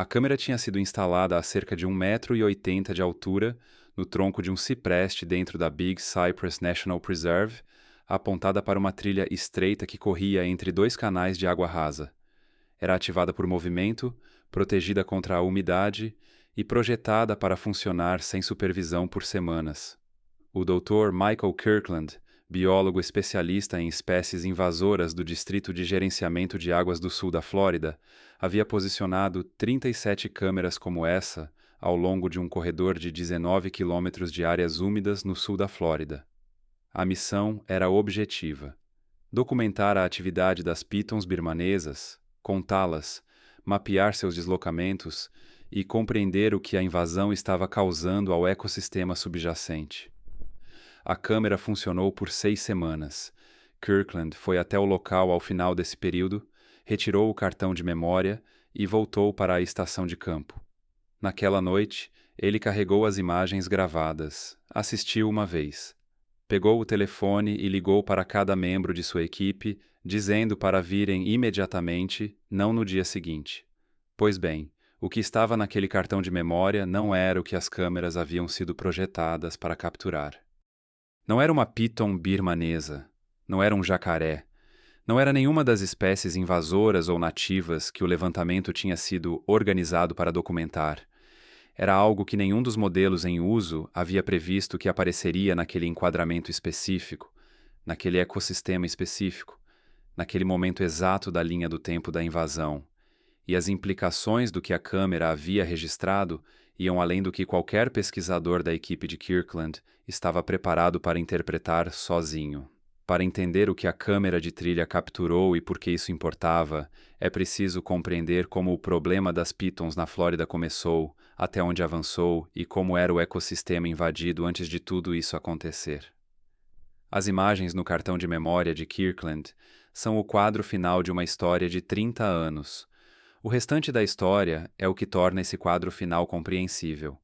A câmera tinha sido instalada a cerca de 1,80 m de altura no tronco de um cipreste dentro da Big Cypress National Preserve, apontada para uma trilha estreita que corria entre dois canais de água rasa. Era ativada por movimento, protegida contra a umidade e projetada para funcionar sem supervisão por semanas. O Dr. Michael Kirkland, biólogo especialista em espécies invasoras do Distrito de Gerenciamento de Águas do Sul da Flórida, havia posicionado 37 câmeras como essa ao longo de um corredor de 19 quilômetros de áreas úmidas no sul da Flórida. A missão era objetiva: documentar a atividade das pitons birmanesas, contá-las, mapear seus deslocamentos e compreender o que a invasão estava causando ao ecossistema subjacente. A câmera funcionou por 6 semanas. Kirkland foi até o local ao final desse período, retirou o cartão de memória e voltou para a estação de campo. Naquela noite, ele carregou as imagens gravadas, assistiu uma vez. Pegou o telefone e ligou para cada membro de sua equipe, dizendo para virem imediatamente, não no dia seguinte. Pois bem, o que estava naquele cartão de memória não era o que as câmeras haviam sido projetadas para capturar. Não era uma piton birmanesa, não era um jacaré, não era nenhuma das espécies invasoras ou nativas que o levantamento tinha sido organizado para documentar. Era algo que nenhum dos modelos em uso havia previsto que apareceria naquele enquadramento específico, naquele ecossistema específico, naquele momento exato da linha do tempo da invasão. E as implicações do que a câmera havia registrado iam além do que qualquer pesquisador da equipe de Kirkland estava preparado para interpretar sozinho. Para entender o que a câmera de trilha capturou e por que isso importava, é preciso compreender como o problema das pitons na Flórida começou, até onde avançou e como era o ecossistema invadido antes de tudo isso acontecer. As imagens no cartão de memória de Kirkland são o quadro final de uma história de 30 anos. O restante da história é o que torna esse quadro final compreensível.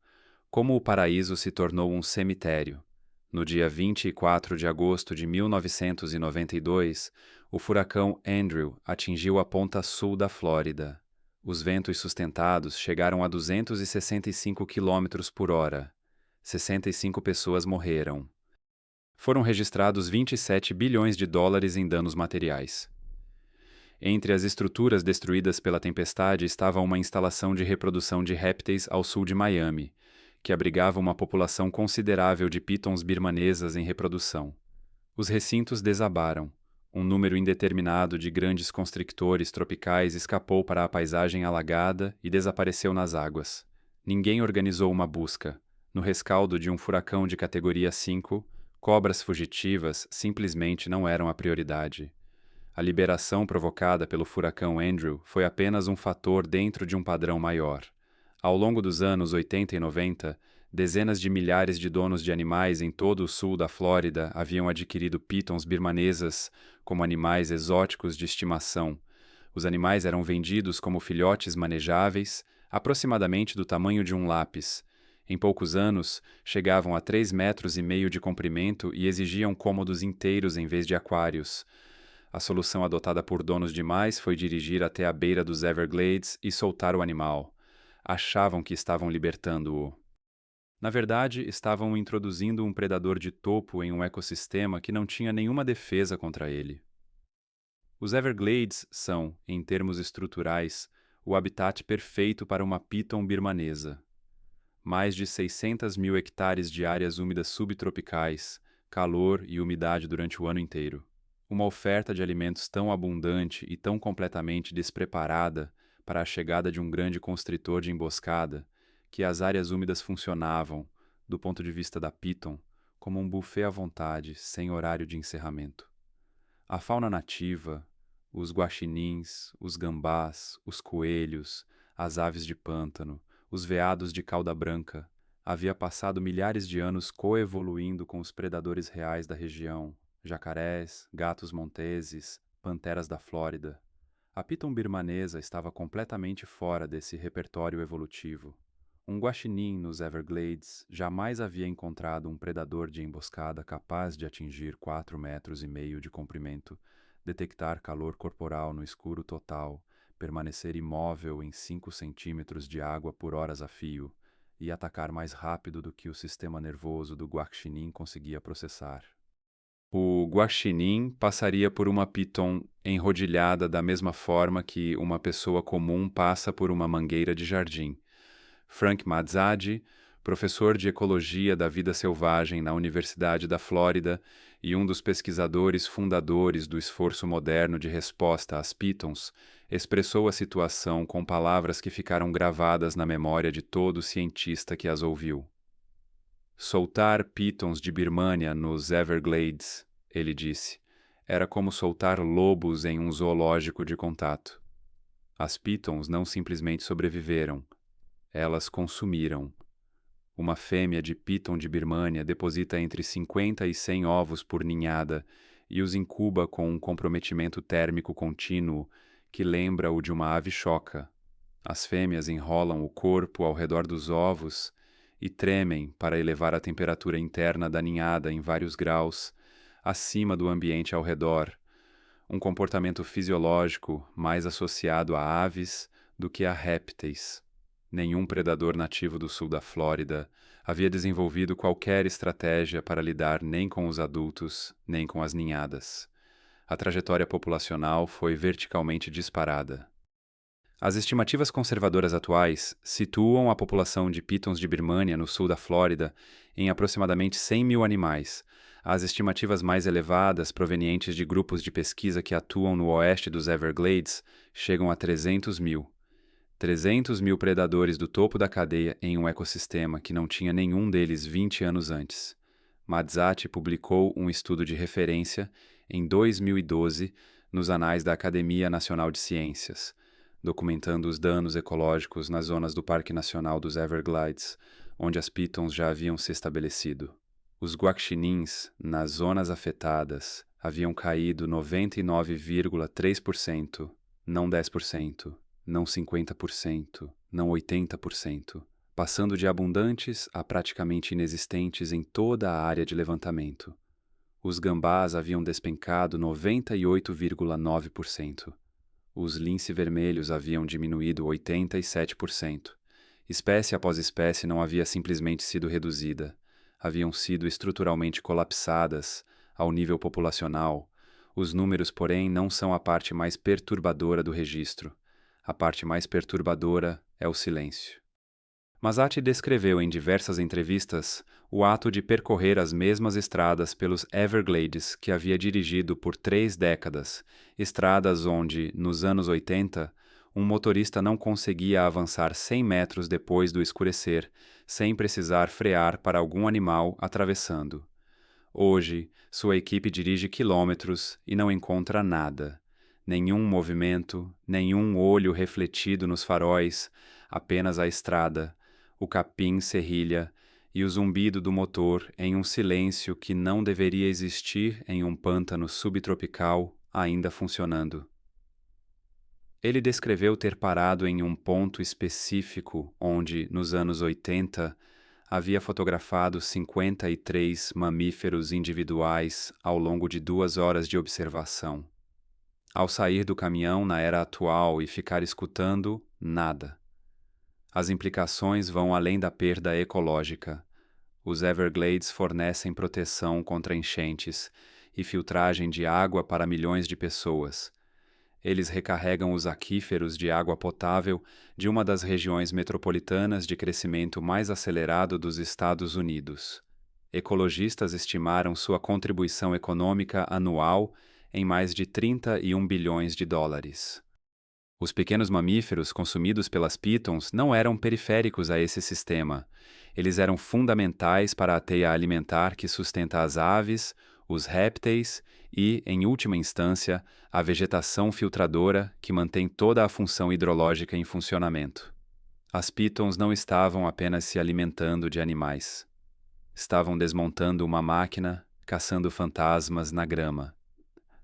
Como o paraíso se tornou um cemitério. No dia 24 de agosto de 1992, o furacão Andrew atingiu a ponta sul da Flórida. Os ventos sustentados chegaram a 265 quilômetros por hora. 65 pessoas morreram. Foram registrados 27 bilhões de dólares em danos materiais. Entre as estruturas destruídas pela tempestade estava uma instalação de reprodução de répteis ao sul de Miami, que abrigava uma população considerável de pitons birmanesas em reprodução. Os recintos desabaram. Um número indeterminado de grandes constrictores tropicais escapou para a paisagem alagada e desapareceu nas águas. Ninguém organizou uma busca. No rescaldo de um furacão de categoria 5, cobras fugitivas simplesmente não eram a prioridade. A liberação provocada pelo furacão Andrew foi apenas um fator dentro de um padrão maior. Ao longo dos anos 80 e 90, dezenas de milhares de donos de animais em todo o sul da Flórida haviam adquirido pitons birmanesas como animais exóticos de estimação. Os animais eram vendidos como filhotes manejáveis, aproximadamente do tamanho de um lápis. Em poucos anos, chegavam a 3,5 metros de comprimento e exigiam cômodos inteiros em vez de aquários. A solução adotada por donos de mais foi dirigir até a beira dos Everglades e soltar o animal. Achavam que estavam libertando-o. Na verdade, estavam introduzindo um predador de topo em um ecossistema que não tinha nenhuma defesa contra ele. Os Everglades são, em termos estruturais, o habitat perfeito para uma piton birmanesa. Mais de 600 mil hectares de áreas úmidas subtropicais, calor e umidade durante o ano inteiro. Uma oferta de alimentos tão abundante e tão completamente despreparada para a chegada de um grande constritor de emboscada, que as áreas úmidas funcionavam, do ponto de vista da piton, como um buffet à vontade, sem horário de encerramento. A fauna nativa, os guaxinins, os gambás, os coelhos, as aves de pântano, os veados de cauda branca, havia passado milhares de anos coevoluindo com os predadores reais da região, jacarés, gatos monteses, panteras da Flórida. A piton birmanesa estava completamente fora desse repertório evolutivo. Um guaxinim nos Everglades jamais havia encontrado um predador de emboscada capaz de atingir 4,5 metros de comprimento, detectar calor corporal no escuro total, permanecer imóvel em 5 centímetros de água por horas a fio e atacar mais rápido do que o sistema nervoso do guaxinim conseguia processar. O guaxinim passaria por uma piton enrodilhada da mesma forma que uma pessoa comum passa por uma mangueira de jardim. Frank Mazzadi, professor de Ecologia da Vida Selvagem na Universidade da Flórida e um dos pesquisadores fundadores do esforço moderno de resposta às pitons, expressou a situação com palavras que ficaram gravadas na memória de todo cientista que as ouviu. Soltar pitons de Birmânia nos Everglades, ele disse, era como soltar lobos em um zoológico de contato. As pitons não simplesmente sobreviveram, elas consumiram. Uma fêmea de piton de Birmânia deposita entre 50 e 100 ovos por ninhada e os incuba com um comprometimento térmico contínuo que lembra o de uma ave choca. As fêmeas enrolam o corpo ao redor dos ovos e tremem para elevar a temperatura interna da ninhada em vários graus, acima do ambiente ao redor, um comportamento fisiológico mais associado a aves do que a répteis. Nenhum predador nativo do sul da Flórida havia desenvolvido qualquer estratégia para lidar nem com os adultos, nem com as ninhadas. A trajetória populacional foi verticalmente disparada. As estimativas conservadoras atuais situam a população de pitons de Birmânia no sul da Flórida em aproximadamente 100 mil animais. As estimativas mais elevadas, provenientes de grupos de pesquisa que atuam no oeste dos Everglades, chegam a 300 mil. 300 mil predadores do topo da cadeia em um ecossistema que não tinha nenhum deles 20 anos antes. Mazzati publicou um estudo de referência em 2012 nos Anais da Academia Nacional de Ciências, documentando os danos ecológicos nas zonas do Parque Nacional dos Everglades, onde as pitons já haviam se estabelecido. Os guaxinins, nas zonas afetadas, haviam caído 99,3%, não 10%. Não 50%, não 80%, passando de abundantes a praticamente inexistentes em toda a área de levantamento. Os gambás haviam despencado 98,9%. Os lince-vermelhos haviam diminuído 87%. Espécie após espécie não havia simplesmente sido reduzida. Haviam sido estruturalmente colapsadas ao nível populacional. Os números, porém, não são a parte mais perturbadora do registro. A parte mais perturbadora é o silêncio. Mazzati descreveu em diversas entrevistas o ato de percorrer as mesmas estradas pelos Everglades que havia dirigido por 3 décadas, estradas onde, nos anos 80, um motorista não conseguia avançar 100 metros depois do escurecer, sem precisar frear para algum animal atravessando. Hoje, sua equipe dirige quilômetros e não encontra nada. Nenhum movimento, nenhum olho refletido nos faróis, apenas a estrada, o capim-serrilha e o zumbido do motor em um silêncio que não deveria existir em um pântano subtropical ainda funcionando. Ele descreveu ter parado em um ponto específico onde, nos anos 80, havia fotografado 53 mamíferos individuais ao longo de 2 horas de observação. Ao sair do caminhão na era atual e ficar escutando, nada. As implicações vão além da perda ecológica. Os Everglades fornecem proteção contra enchentes e filtragem de água para milhões de pessoas. Eles recarregam os aquíferos de água potável de uma das regiões metropolitanas de crescimento mais acelerado dos Estados Unidos. Ecologistas estimaram sua contribuição econômica anual em mais de 31 bilhões de dólares. Os pequenos mamíferos consumidos pelas pitons não eram periféricos a esse sistema. Eles eram fundamentais para a teia alimentar que sustenta as aves, os répteis e, em última instância, a vegetação filtradora que mantém toda a função hidrológica em funcionamento. As pitons não estavam apenas se alimentando de animais. Estavam desmontando uma máquina, caçando fantasmas na grama.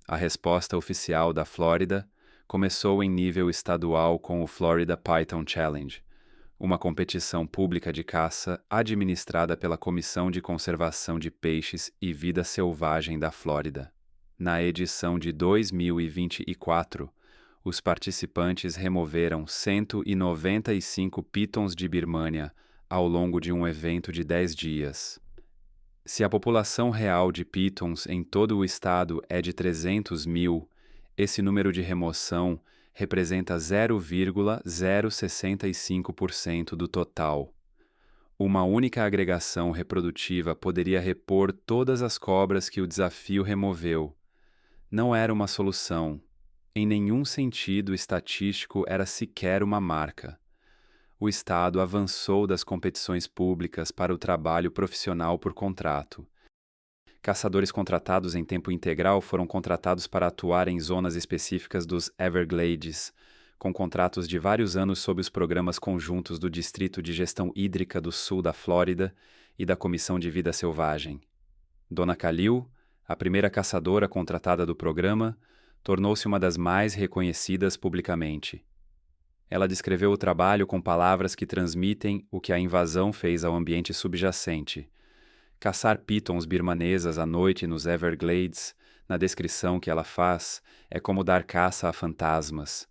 A resposta oficial da Flórida começou em nível estadual com o Florida Python Challenge, uma competição pública de caça administrada pela Comissão de Conservação de Peixes e Vida Selvagem da Flórida. Na edição de 2024, os participantes removeram 195 pitons de Birmania ao longo de um evento de 10 dias. Se a população real de pitons em todo o estado é de 300 mil, esse número de remoção representa 0,065% do total. Uma única agregação reprodutiva poderia repor todas as cobras que o desafio removeu. Não era uma solução. Em nenhum sentido estatístico era sequer uma marca. O Estado avançou das competições públicas para o trabalho profissional por contrato. Caçadores contratados em tempo integral foram contratados para atuar em zonas específicas dos Everglades, com contratos de vários anos sob os programas conjuntos do Distrito de Gestão Hídrica do Sul da Flórida e da Comissão de Vida Selvagem. Dona Khalil, a primeira caçadora contratada do programa, tornou-se uma das mais reconhecidas publicamente. Ela descreveu o trabalho com palavras que transmitem o que a invasão fez ao ambiente subjacente. Caçar pitons birmanesas à noite nos Everglades, na descrição que ela faz, é como dar caça a fantasmas.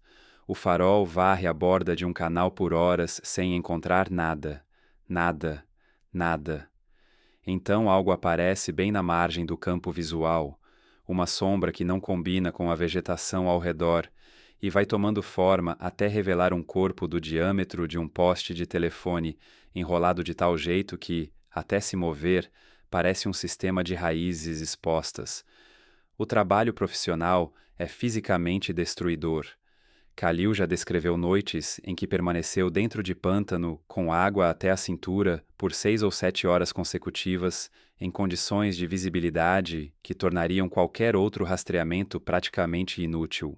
O farol varre a borda de um canal por horas sem encontrar nada. Nada. Nada. Então algo aparece bem na margem do campo visual, uma sombra que não combina com a vegetação ao redor, e vai tomando forma até revelar um corpo do diâmetro de um poste de telefone, enrolado de tal jeito que, até se mover, parece um sistema de raízes expostas. O trabalho profissional é fisicamente destruidor. Khalil já descreveu noites em que permaneceu dentro de pântano, com água até a cintura, por 6 ou 7 horas consecutivas, em condições de visibilidade que tornariam qualquer outro rastreamento praticamente inútil.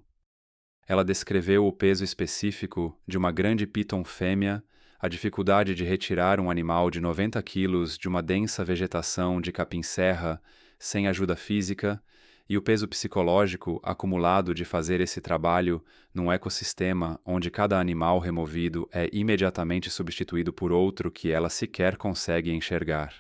Ela descreveu o peso específico de uma grande piton fêmea, a dificuldade de retirar um animal de 90 quilos de uma densa vegetação de capim-serra sem ajuda física e o peso psicológico acumulado de fazer esse trabalho num ecossistema onde cada animal removido é imediatamente substituído por outro que ela sequer consegue enxergar.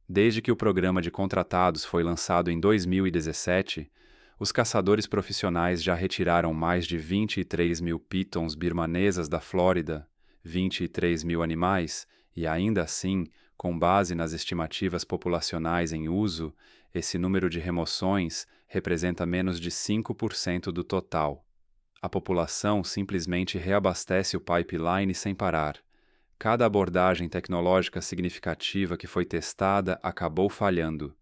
Desde que o programa de contratados foi lançado em 2017, os caçadores profissionais já retiraram mais de 23 mil pitons birmanesas da Flórida, 23 mil animais, e ainda assim, com base nas estimativas populacionais em uso, esse número de remoções representa menos de 5% do total. A população simplesmente reabastece o pipeline sem parar. Cada abordagem tecnológica significativa que foi testada acabou falhando.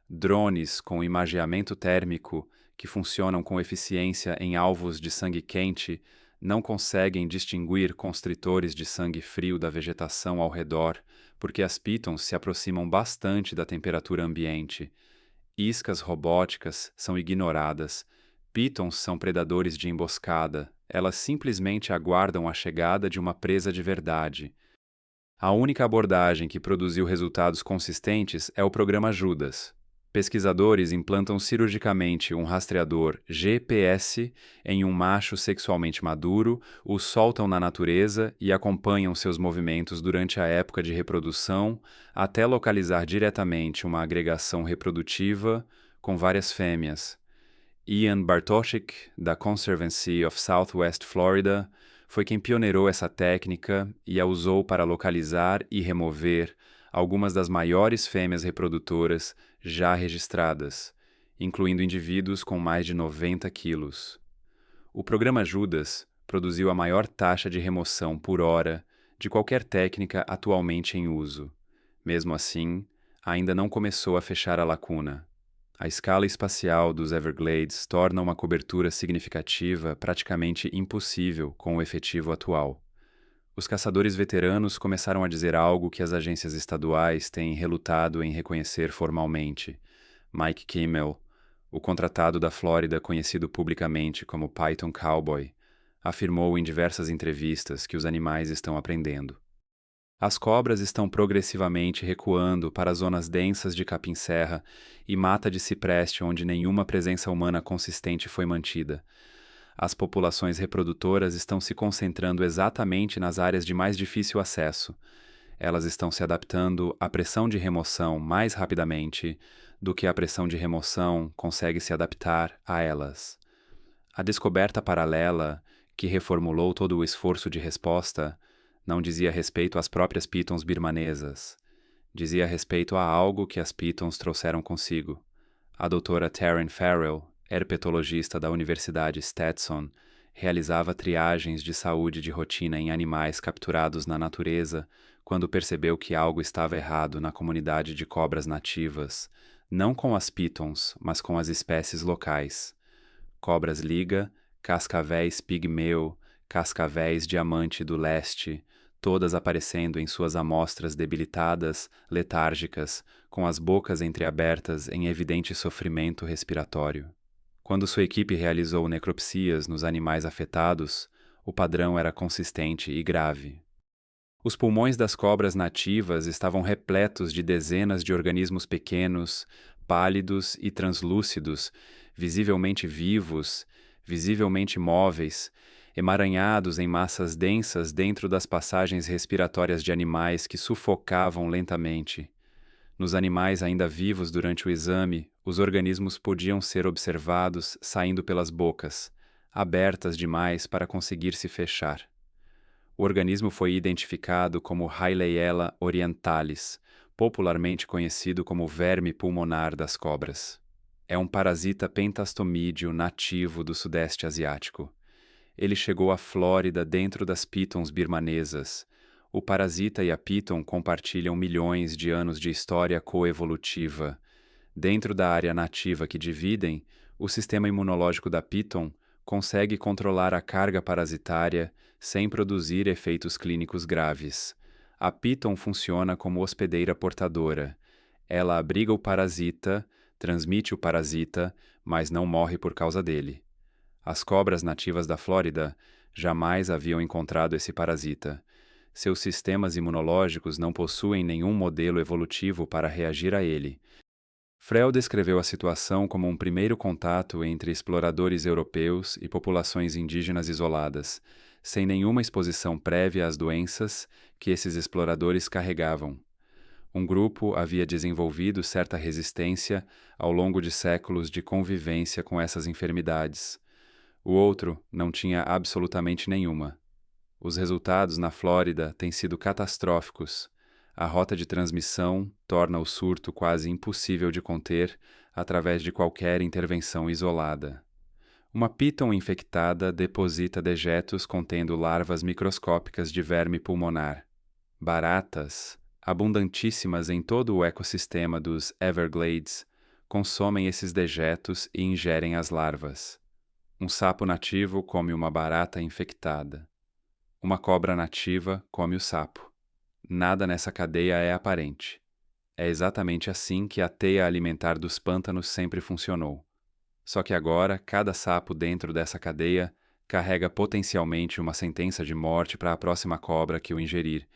Drones com imageamento térmico, que funcionam com eficiência em alvos de sangue quente, não conseguem distinguir constritores de sangue frio da vegetação ao redor, porque as pitons se aproximam bastante da temperatura ambiente. Iscas robóticas são ignoradas. Pitons são predadores de emboscada. Elas simplesmente aguardam a chegada de uma presa de verdade. A única abordagem que produziu resultados consistentes é o programa Judas. Pesquisadores implantam cirurgicamente um rastreador GPS em um macho sexualmente maduro, o soltam na natureza e acompanham seus movimentos durante a época de reprodução até localizar diretamente uma agregação reprodutiva com várias fêmeas. Ian Bartoshik, da Conservancy of Southwest Florida, foi quem pioneirou essa técnica e a usou para localizar e remover algumas das maiores fêmeas reprodutoras já registradas, incluindo indivíduos com mais de 90 quilos. O programa Judas produziu a maior taxa de remoção por hora de qualquer técnica atualmente em uso. Mesmo assim, ainda não começou a fechar a lacuna. A escala espacial dos Everglades torna uma cobertura significativa praticamente impossível com o efetivo atual. Os caçadores veteranos começaram a dizer algo que as agências estaduais têm relutado em reconhecer formalmente. Mike Kimmel, o contratado da Flórida conhecido publicamente como Python Cowboy, afirmou em diversas entrevistas que os animais estão aprendendo. As cobras estão progressivamente recuando para zonas densas de capim-serra e mata de cipreste onde nenhuma presença humana consistente foi mantida. As populações reprodutoras estão se concentrando exatamente nas áreas de mais difícil acesso. Elas estão se adaptando à pressão de remoção mais rapidamente do que a pressão de remoção consegue se adaptar a elas. A descoberta paralela, que reformulou todo o esforço de resposta, não dizia respeito às próprias pitons birmanesas. Dizia respeito a algo que as pitons trouxeram consigo. A doutora Taryn Farrell, herpetologista da Universidade Stetson, realizava triagens de saúde de rotina em animais capturados na natureza quando percebeu que algo estava errado na comunidade de cobras nativas, não com as pitons, mas com as espécies locais. Cobras liga, cascavéis pigmeu, cascavéis diamante do leste, todas aparecendo em suas amostras debilitadas, letárgicas, com as bocas entreabertas em evidente sofrimento respiratório. Quando sua equipe realizou necropsias nos animais afetados, o padrão era consistente e grave. Os pulmões das cobras nativas estavam repletos de dezenas de organismos pequenos, pálidos e translúcidos, visivelmente vivos, visivelmente móveis, emaranhados em massas densas dentro das passagens respiratórias de animais que sufocavam lentamente. Nos animais ainda vivos durante o exame, os organismos podiam ser observados saindo pelas bocas, abertas demais para conseguir se fechar. O organismo foi identificado como Haileiella orientalis, popularmente conhecido como verme pulmonar das cobras. É um parasita pentastomídeo nativo do Sudeste Asiático. Ele chegou à Flórida dentro das pitons birmanesas. O parasita e a piton compartilham milhões de anos de história coevolutiva. Dentro da área nativa que dividem, o sistema imunológico da piton consegue controlar a carga parasitária sem produzir efeitos clínicos graves. A piton funciona como hospedeira portadora. Ela abriga o parasita, transmite o parasita, mas não morre por causa dele. As cobras nativas da Flórida jamais haviam encontrado esse parasita. Seus sistemas imunológicos não possuem nenhum modelo evolutivo para reagir a ele. Frel descreveu a situação como um primeiro contato entre exploradores europeus e populações indígenas isoladas, sem nenhuma exposição prévia às doenças que esses exploradores carregavam. Um grupo havia desenvolvido certa resistência ao longo de séculos de convivência com essas enfermidades. O outro não tinha absolutamente nenhuma. Os resultados na Flórida têm sido catastróficos. A rota de transmissão torna o surto quase impossível de conter através de qualquer intervenção isolada. Uma piton infectada deposita dejetos contendo larvas microscópicas de verme pulmonar. Baratas, abundantíssimas em todo o ecossistema dos Everglades, consomem esses dejetos e ingerem as larvas. Um sapo nativo come uma barata infectada. Uma cobra nativa come o sapo. Nada nessa cadeia é aparente. É exatamente assim que a teia alimentar dos pântanos sempre funcionou. Só que agora, cada sapo dentro dessa cadeia carrega potencialmente uma sentença de morte para a próxima cobra que o ingerir,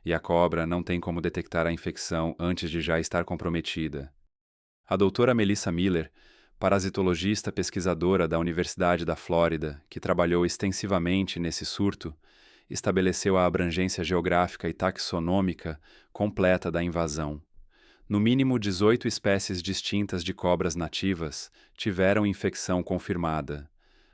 e a cobra não tem como detectar a infecção antes de já estar comprometida. A doutora Melissa Miller, parasitologista pesquisadora da Universidade da Flórida, que trabalhou extensivamente nesse surto, estabeleceu a abrangência geográfica e taxonômica completa da invasão. No mínimo 18 espécies distintas de cobras nativas tiveram infecção confirmada.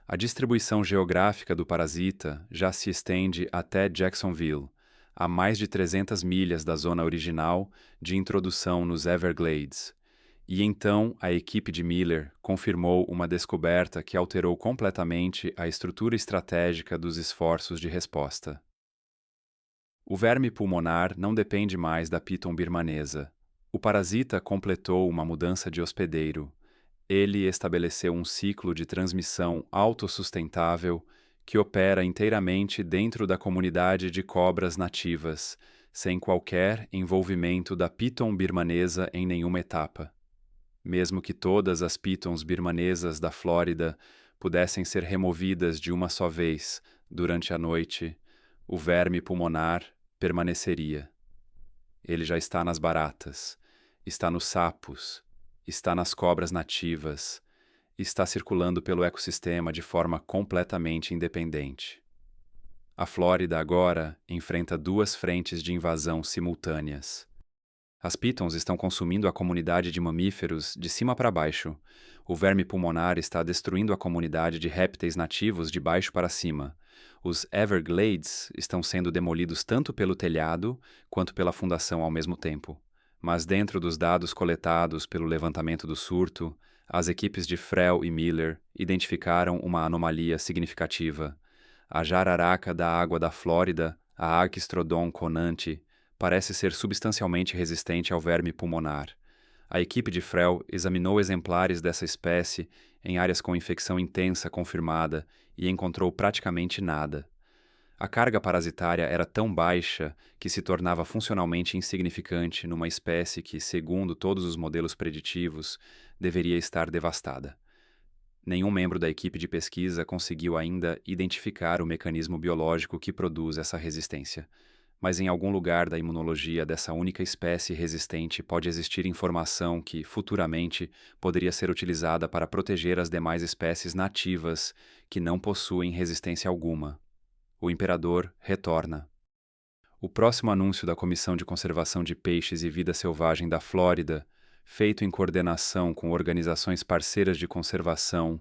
A distribuição geográfica do parasita já se estende até Jacksonville, a mais de 300 milhas da zona original de introdução nos Everglades. E então a equipe de Miller confirmou uma descoberta que alterou completamente a estrutura estratégica dos esforços de resposta. O verme pulmonar não depende mais da piton birmanesa. O parasita completou uma mudança de hospedeiro. Ele estabeleceu um ciclo de transmissão autossustentável que opera inteiramente dentro da comunidade de cobras nativas, sem qualquer envolvimento da piton birmanesa em nenhuma etapa. Mesmo que todas as pitons birmanesas da Flórida pudessem ser removidas de uma só vez durante a noite, o verme pulmonar permaneceria. Ele já está nas baratas, está nos sapos, está nas cobras nativas, está circulando pelo ecossistema de forma completamente independente. A Flórida agora enfrenta duas frentes de invasão simultâneas. As pitons estão consumindo a comunidade de mamíferos de cima para baixo. O verme pulmonar está destruindo a comunidade de répteis nativos de baixo para cima. Os Everglades estão sendo demolidos tanto pelo telhado quanto pela fundação ao mesmo tempo. Mas dentro dos dados coletados pelo levantamento do surto, as equipes de Frel e Miller identificaram uma anomalia significativa. A jararaca da água da Flórida, a Arquistrodon conante, parece ser substancialmente resistente ao verme pulmonar. A equipe de Frel examinou exemplares dessa espécie em áreas com infecção intensa confirmada e encontrou praticamente nada. A carga parasitária era tão baixa que se tornava funcionalmente insignificante numa espécie que, segundo todos os modelos preditivos, deveria estar devastada. Nenhum membro da equipe de pesquisa conseguiu ainda identificar o mecanismo biológico que produz essa resistência. Mas em algum lugar da imunologia dessa única espécie resistente pode existir informação que, futuramente, poderia ser utilizada para proteger as demais espécies nativas que não possuem resistência alguma. O imperador retorna. O próximo anúncio da Comissão de Conservação de Peixes e Vida Selvagem da Flórida, feito em coordenação com organizações parceiras de conservação,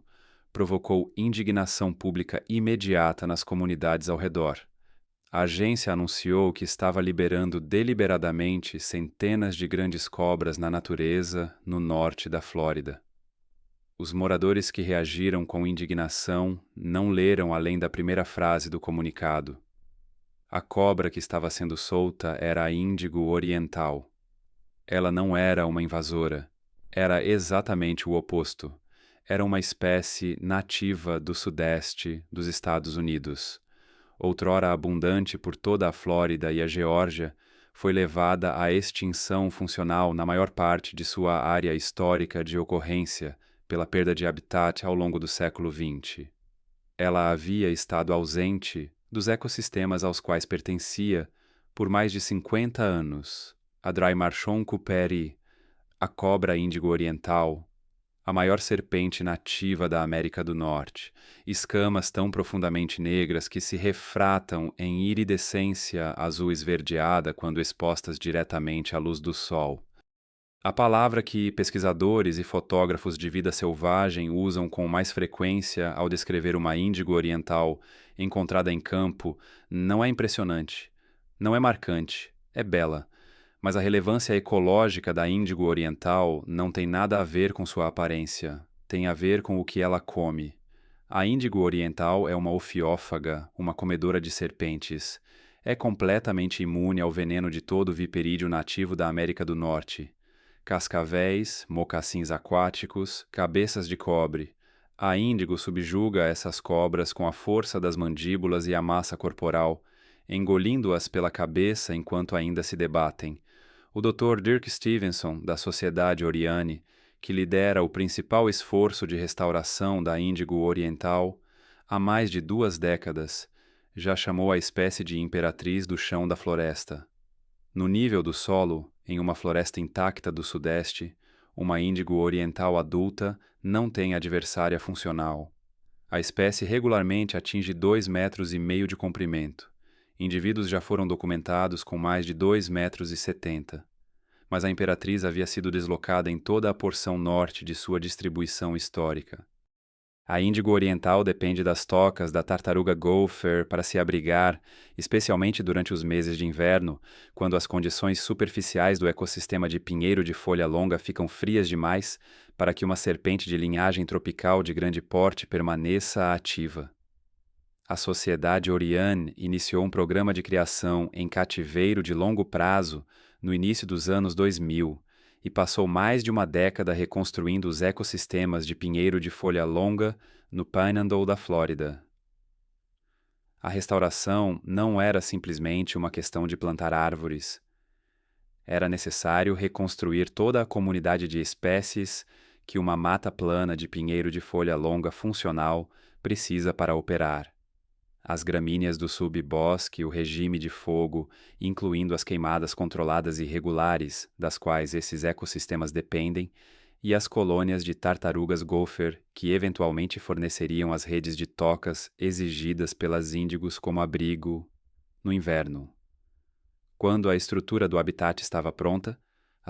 provocou indignação pública imediata nas comunidades ao redor. A agência anunciou que estava liberando deliberadamente centenas de grandes cobras na natureza no norte da Flórida. Os moradores que reagiram com indignação não leram além da primeira frase do comunicado. A cobra que estava sendo solta era a índigo oriental. Ela não era uma invasora. Era exatamente o oposto. Era uma espécie nativa do sudeste dos Estados Unidos. Outrora abundante por toda a Flórida e a Geórgia, foi levada à extinção funcional na maior parte de sua área histórica de ocorrência pela perda de habitat ao longo do século XX. Ela havia estado ausente dos ecossistemas aos quais pertencia por mais de 50 anos. A Drymarchon cooperi, a cobra índigo oriental, a maior serpente nativa da América do Norte, escamas tão profundamente negras que se refratam em iridescência azul esverdeada quando expostas diretamente à luz do sol. A palavra que pesquisadores e fotógrafos de vida selvagem usam com mais frequência ao descrever uma índigo oriental encontrada em campo não é impressionante, não é marcante, é bela. Mas a relevância ecológica da índigo oriental não tem nada a ver com sua aparência, tem a ver com o que ela come. A índigo oriental é uma ofiófaga, uma comedora de serpentes. É completamente imune ao veneno de todo o viperídeo nativo da América do Norte. Cascavéis, mocassins aquáticos, cabeças de cobre. A índigo subjuga essas cobras com a força das mandíbulas e a massa corporal, engolindo-as pela cabeça enquanto ainda se debatem. O Dr. Dirk Stevenson, da Sociedade Oriane, que lidera o principal esforço de restauração da índigo oriental, há mais de 2 décadas, já chamou a espécie de imperatriz do chão da floresta. No nível do solo, em uma floresta intacta do sudeste, uma índigo oriental adulta não tem adversária funcional. A espécie regularmente atinge 2,5 metros de comprimento. Indivíduos já foram documentados com mais de 2,70 metros. Mas a imperatriz havia sido deslocada em toda a porção norte de sua distribuição histórica. A índigo oriental depende das tocas da tartaruga gopher para se abrigar, especialmente durante os meses de inverno, quando as condições superficiais do ecossistema de pinheiro de folha longa ficam frias demais para que uma serpente de linhagem tropical de grande porte permaneça ativa. A Sociedade Oriane iniciou um programa de criação em cativeiro de longo prazo no início dos anos 2000 e passou mais de uma década reconstruindo os ecossistemas de pinheiro de folha longa no Panhandle da Flórida. A restauração não era simplesmente uma questão de plantar árvores. Era necessário reconstruir toda a comunidade de espécies que uma mata plana de pinheiro de folha longa funcional precisa para operar. As gramíneas do subbosque, o regime de fogo, incluindo as queimadas controladas e regulares, das quais esses ecossistemas dependem, e as colônias de tartarugas gopher, que eventualmente forneceriam as redes de tocas exigidas pelas índigos como abrigo no inverno. Quando a estrutura do habitat estava pronta,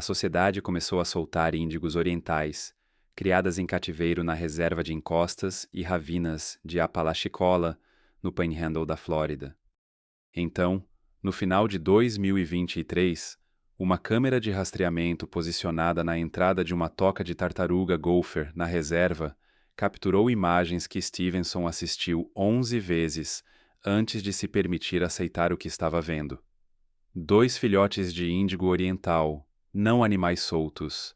A sociedade começou a soltar índigos orientais, criadas em cativeiro na reserva de encostas e ravinas de Apalachicola, no Panhandle da Flórida. Então, no final de 2023, uma câmera de rastreamento posicionada na entrada de uma toca de tartaruga gopher na reserva capturou imagens que Stevenson assistiu 11 vezes antes de se permitir aceitar o que estava vendo. 2 filhotes de índigo oriental, não animais soltos.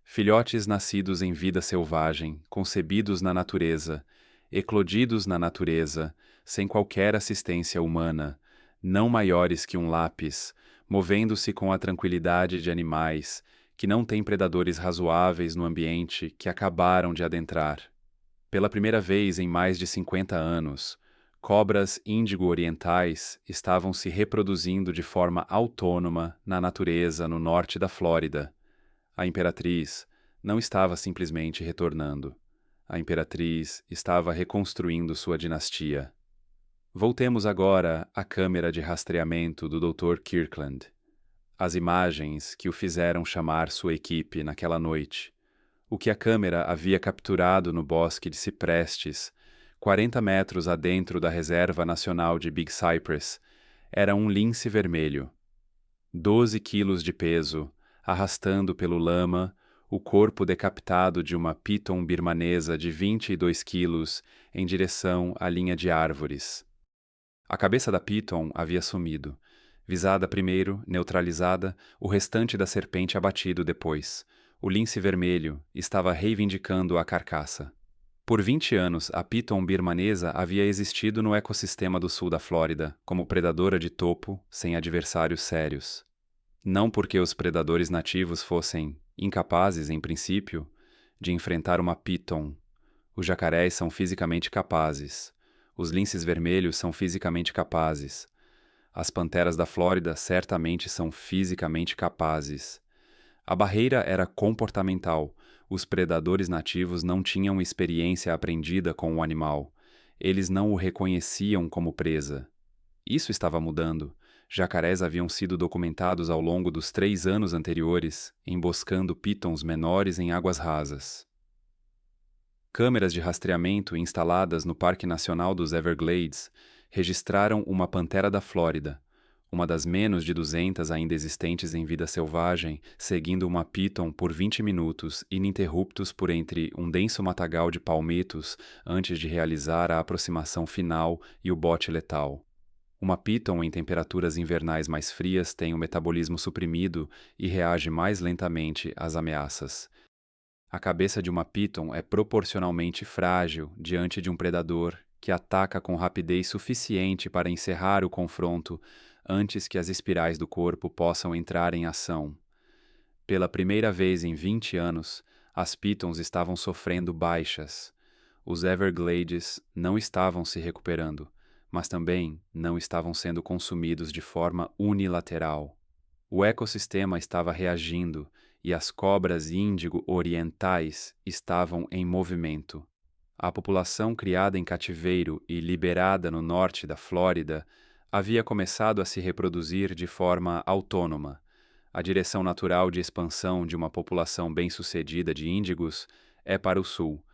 Filhotes nascidos em vida selvagem, concebidos na natureza, eclodidos na natureza, sem qualquer assistência humana, não maiores que um lápis, movendo-se com a tranquilidade de animais que não têm predadores razoáveis no ambiente que acabaram de adentrar. Pela primeira vez em mais de 50 anos, cobras índigo-orientais estavam se reproduzindo de forma autônoma na natureza no norte da Flórida. A imperatriz não estava simplesmente retornando. A imperatriz estava reconstruindo sua dinastia. Voltemos agora à câmera de rastreamento do Dr. Kirkland. As imagens que o fizeram chamar sua equipe naquela noite. O que a câmera havia capturado no bosque de ciprestes, 40 metros adentro da Reserva Nacional de Big Cypress, era um lince vermelho. 12 quilos de peso, arrastando pelo lama o corpo decapitado de uma piton birmanesa de 22 quilos em direção à linha de árvores. A cabeça da piton havia sumido. Visada primeiro, neutralizada, o restante da serpente abatido depois. O lince vermelho estava reivindicando a carcaça. Por 20 anos, a piton birmanesa havia existido no ecossistema do sul da Flórida, como predadora de topo, sem adversários sérios. Não porque os predadores nativos fossem incapazes, em princípio, de enfrentar uma piton. Os jacarés são fisicamente capazes. Os linces vermelhos são fisicamente capazes. As panteras da Flórida certamente são fisicamente capazes. A barreira era comportamental. Os predadores nativos não tinham experiência aprendida com o animal. Eles não o reconheciam como presa. Isso estava mudando. Jacarés haviam sido documentados ao longo dos 3 anos anteriores, emboscando pitons menores em águas rasas. Câmeras de rastreamento instaladas no Parque Nacional dos Everglades registraram uma pantera da Flórida, uma das menos de 200 ainda existentes em vida selvagem, seguindo uma piton por 20 minutos, ininterruptos por entre um denso matagal de palmitos antes de realizar a aproximação final e o bote letal. Uma piton em temperaturas invernais mais frias tem o metabolismo suprimido e reage mais lentamente às ameaças. A cabeça de uma piton é proporcionalmente frágil diante de um predador que ataca com rapidez suficiente para encerrar o confronto antes que as espirais do corpo possam entrar em ação. Pela primeira vez em 20 anos, as pitons estavam sofrendo baixas. Os Everglades não estavam se recuperando, mas também não estavam sendo consumidos de forma unilateral. O ecossistema estava reagindo e as cobras índigo orientais estavam em movimento. A população criada em cativeiro e liberada no norte da Flórida havia começado a se reproduzir de forma autônoma. A direção natural de expansão de uma população bem-sucedida de índigos é para o sul.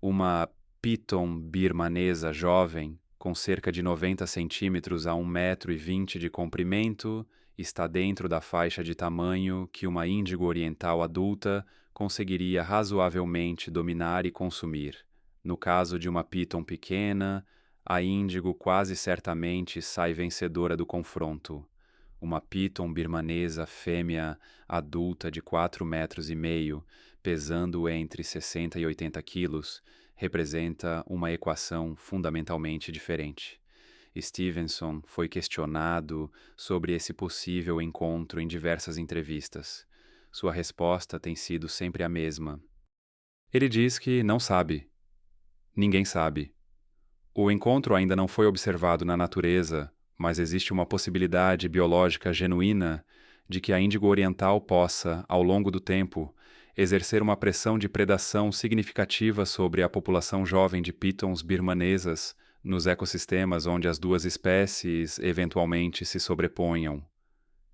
Uma piton birmanesa jovem, com cerca de 90 centímetros a 1,20 m de comprimento, está dentro da faixa de tamanho que uma índigo oriental adulta conseguiria razoavelmente dominar e consumir. No caso de uma piton pequena, a índigo quase certamente sai vencedora do confronto. Uma piton birmanesa fêmea adulta de 4,5 metros, pesando entre 60 e 80 quilos, representa uma equação fundamentalmente diferente. Stevenson foi questionado sobre esse possível encontro em diversas entrevistas. Sua resposta tem sido sempre a mesma. Ele diz que não sabe. Ninguém sabe. O encontro ainda não foi observado na natureza, mas existe uma possibilidade biológica genuína de que a índigo oriental possa, ao longo do tempo, exercer uma pressão de predação significativa sobre a população jovem de pitons birmanesas nos ecossistemas onde as duas espécies eventualmente se sobreponham.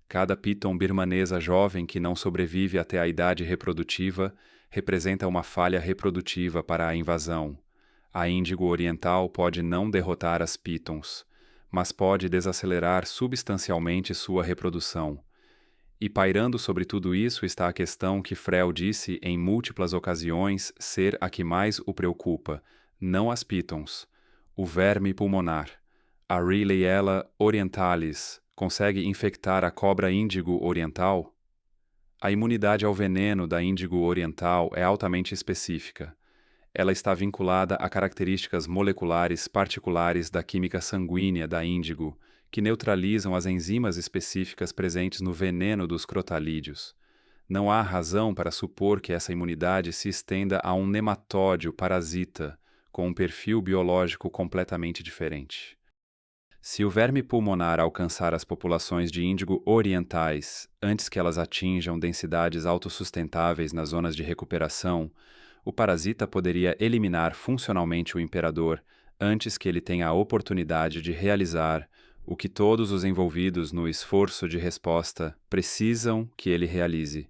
Cada piton birmanesa jovem que não sobrevive até a idade reprodutiva representa uma falha reprodutiva para a invasão. A índigo oriental pode não derrotar as pitons, mas pode desacelerar substancialmente sua reprodução. E pairando sobre tudo isso está a questão que Frel disse em múltiplas ocasiões ser a que mais o preocupa, não as pitons, o verme pulmonar. A Relayella orientalis consegue infectar a cobra índigo oriental? A imunidade ao veneno da índigo oriental é altamente específica. Ela está vinculada a características moleculares particulares da química sanguínea da índigo, que neutralizam as enzimas específicas presentes no veneno dos crotalídeos. Não há razão para supor que essa imunidade se estenda a um nematóide parasita, com um perfil biológico completamente diferente. Se o verme pulmonar alcançar as populações de índigo orientais antes que elas atinjam densidades autossustentáveis nas zonas de recuperação, o parasita poderia eliminar funcionalmente o imperador antes que ele tenha a oportunidade de realizar o que todos os envolvidos no esforço de resposta precisam que ele realize.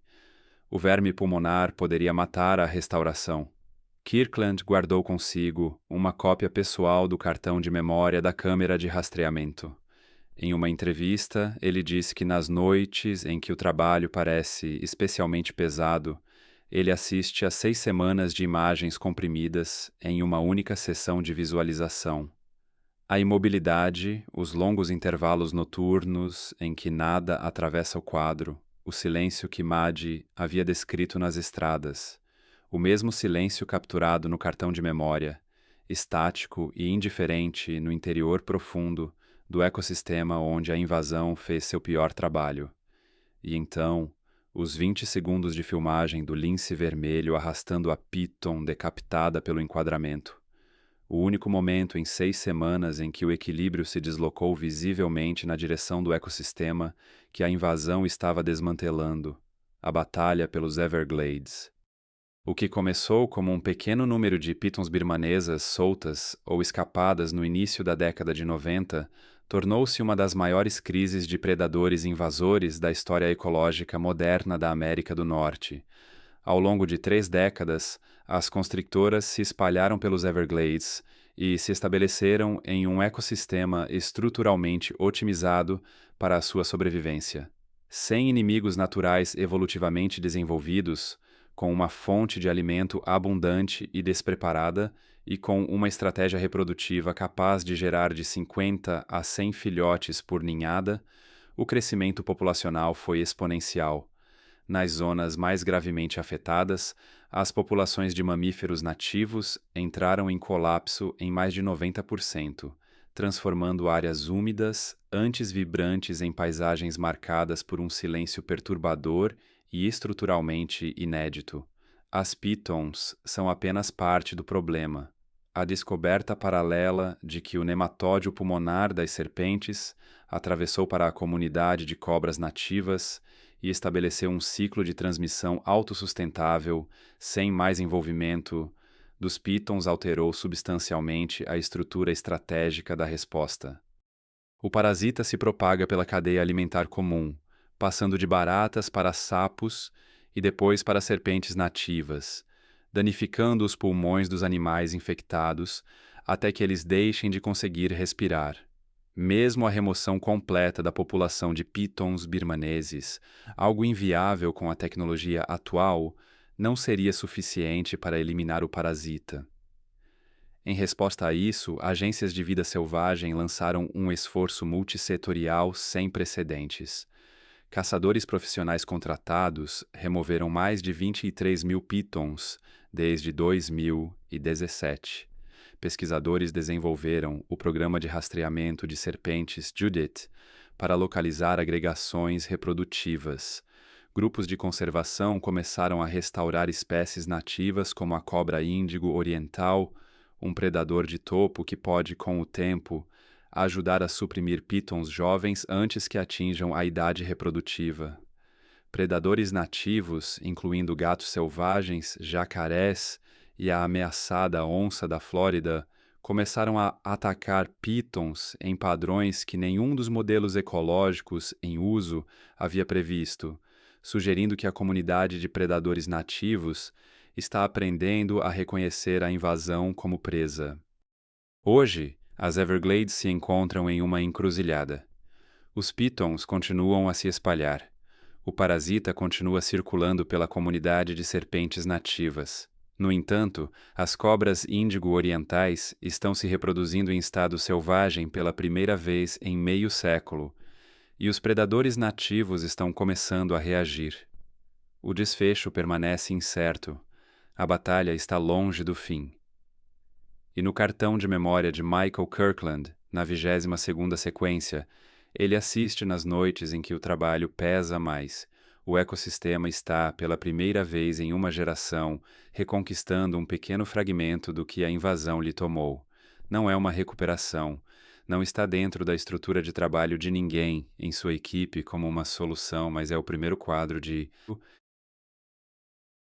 O verme pulmonar poderia matar a restauração. Kirkland guardou consigo uma cópia pessoal do cartão de memória da câmera de rastreamento. Em uma entrevista, ele disse que nas noites em que o trabalho parece especialmente pesado, ele assiste a 6 semanas de imagens comprimidas em uma única sessão de visualização. A imobilidade, os longos intervalos noturnos em que nada atravessa o quadro, o silêncio que Maddy havia descrito nas estradas, o mesmo silêncio capturado no cartão de memória, estático e indiferente no interior profundo do ecossistema onde a invasão fez seu pior trabalho. E então, os 20 segundos de filmagem do lince vermelho arrastando a piton decapitada pelo enquadramento. O único momento em 6 semanas em que o equilíbrio se deslocou visivelmente na direção do ecossistema que a invasão estava desmantelando, a batalha pelos Everglades. O que começou como um pequeno número de pitons birmanesas soltas ou escapadas no início da década de 90 tornou-se uma das maiores crises de predadores invasores da história ecológica moderna da América do Norte. Ao longo de 3 décadas, as constrictoras se espalharam pelos Everglades e se estabeleceram em um ecossistema estruturalmente otimizado para a sua sobrevivência. Sem inimigos naturais evolutivamente desenvolvidos, com uma fonte de alimento abundante e despreparada e com uma estratégia reprodutiva capaz de gerar de 50 a 100 filhotes por ninhada, o crescimento populacional foi exponencial. Nas zonas mais gravemente afetadas, as populações de mamíferos nativos entraram em colapso em mais de 90%, transformando áreas úmidas, antes vibrantes em paisagens marcadas por um silêncio perturbador e estruturalmente inédito. As pitons são apenas parte do problema. A descoberta paralela de que o nematóide pulmonar das serpentes atravessou para a comunidade de cobras nativas e estabeleceu um ciclo de transmissão autossustentável, sem mais envolvimento dos pitons, alterou substancialmente a estrutura estratégica da resposta. O parasita se propaga pela cadeia alimentar comum, passando de baratas para sapos e depois para serpentes nativas, danificando os pulmões dos animais infectados até que eles deixem de conseguir respirar. Mesmo a remoção completa da população de pitons birmaneses, algo inviável com a tecnologia atual, não seria suficiente para eliminar o parasita. Em resposta a isso, agências de vida selvagem lançaram um esforço multissetorial sem precedentes. Caçadores profissionais contratados removeram mais de 23 mil pitons desde 2017. Pesquisadores desenvolveram o programa de rastreamento de serpentes Judith para localizar agregações reprodutivas. Grupos de conservação começaram a restaurar espécies nativas como a cobra índigo oriental, um predador de topo que pode, com o tempo, ajudar a suprimir pitons jovens antes que atinjam a idade reprodutiva. Predadores nativos, incluindo gatos selvagens, jacarés e a ameaçada onça da Flórida, começaram a atacar pitons em padrões que nenhum dos modelos ecológicos em uso havia previsto, sugerindo que a comunidade de predadores nativos está aprendendo a reconhecer a invasão como presa. Hoje, as Everglades se encontram em uma encruzilhada. Os pitons continuam a se espalhar. O parasita continua circulando pela comunidade de serpentes nativas. No entanto, as cobras índigo orientais estão se reproduzindo em estado selvagem pela primeira vez em meio século, e os predadores nativos estão começando a reagir. O desfecho permanece incerto. A batalha está longe do fim. E no cartão de memória de Michael Kirkland, na 22ª sequência, ele assiste nas noites em que o trabalho pesa mais. O ecossistema está, pela primeira vez em uma geração, reconquistando um pequeno fragmento do que a invasão lhe tomou. Não é uma recuperação. Não está dentro da estrutura de trabalho de ninguém em sua equipe como uma solução, mas é o primeiro quadro de